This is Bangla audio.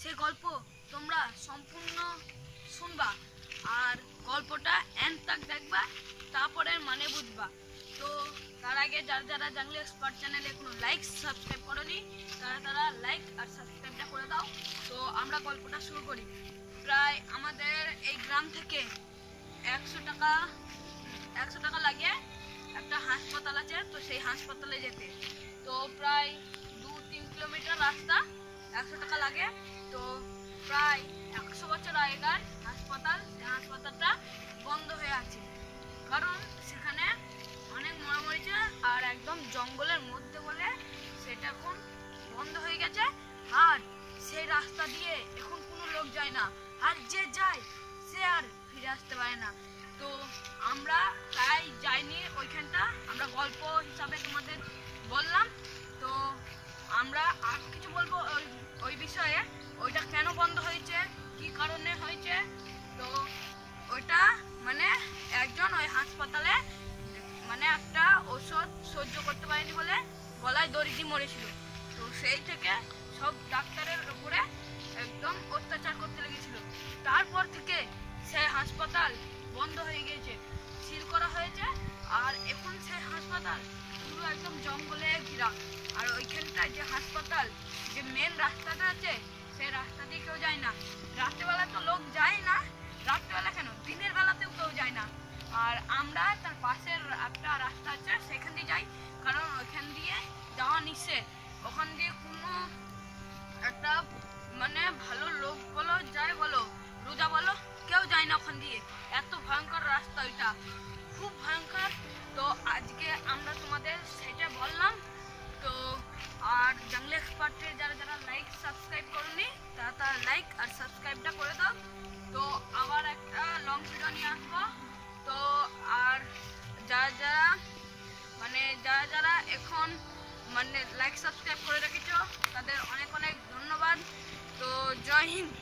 সে গল্প তোমরা সম্পূর্ণ শুনবা আর গল্পটা এন্ড তক দেখবা, তারপরে মানে বুঝবা। তো তার আগে যারা যারা জাংলি এক্সপার্ট চ্যানেলে এখনো লাইক সাবস্ক্রাইব করোনি তারা লাইক আর সাবস্ক্রাইবটা করে দাও। তো আমরা গল্পটা শুরু করি। প্রায় আমাদের এই গ্রাম থেকে 100 টাকা লাগে একটা হাসপাতাল আছে, তো সেই হাসপাতালে যেতে তো প্রায় 2-3 কিলোমিটার রাস্তা, 100 টাকা লাগে। তো প্রায় 100 বছর আগেকার হাসপাতাল, সেই হাসপাতালটা বন্ধ হয়ে আছে কারণ সেখানে অনেক মরা মরেছে আর একদম জঙ্গলের মধ্যে বলে সেটা এখন বন্ধ হয়ে গেছে। আর সেই রাস্তা দিয়ে এখন কোনো লোক যায় না, আর যে যায় সে আর ফিরে আসতে পারে না। তো আমরা তাই যাইনি ওইখানটা, আমরা গল্প হিসাবে তোমাদের বললাম। তো আমরা আর কিছু বলবো ওই বিষয়ে, ওইটা কেন বন্ধ হয়েছে, কি কারণে হয়েছে। তো ওইটা মানে একজন ওই হাসপাতালে মানে একটা ওষুধ সহ্য করতে পারেনি বলে গলায় দড়ি দিয়ে মরেছিল। তো সেই থেকে সব ডাক্তারের উপরে একদম অত্যাচার করতে লেগেছিল। তারপর থেকে সেই হাসপাতাল বন্ধ হয়ে গিয়েছে, সিল করা হয়েছে। আর এখন সেই হাসপাতাল পুরো একদম জঙ্গলে ঘেরা। আর ওইখানটায় যে হাসপাতাল যে মেন রাস্তাটা আছে সেই রাস্তা দিয়ে কেউ যায় না। রাত্রেবেলা তো লোক যায় না, রাত্রেবেলা কেন দিনের বেলাতেও কেউ যায় না। আর আমরা তার পাশের একটা রাস্তা আছে সেখান দিয়ে যাই, কারণ ওইখান দিয়ে যাওয়া নিষেধ। ওখান দিয়ে কোনো একটা মানে ভালো লোক বলো যাই বলো রোজা বলো কেউ যায় না ওখান দিয়ে, এত ভয়ঙ্কর রাস্তা ওইটা, খুব ভয়ঙ্কর। তো আজকে আমরা তোমাদের সেটা বললাম। তো আর জাংলি এক্সপার্টের যারা যারা লাইক সাবস্ক্রাইব করোনি তারা লাইক আর সাবস্ক্রাইবটা করে দাও। তো আবার একটা লং ভিডিও নিয়ে আসবো। তো আর যারা যারা এখন মানে লাইক সাবস্ক্রাইব করে রেখেছো তাদের অনেক অনেক ধন্যবাদ। তো জয় হিন্দ।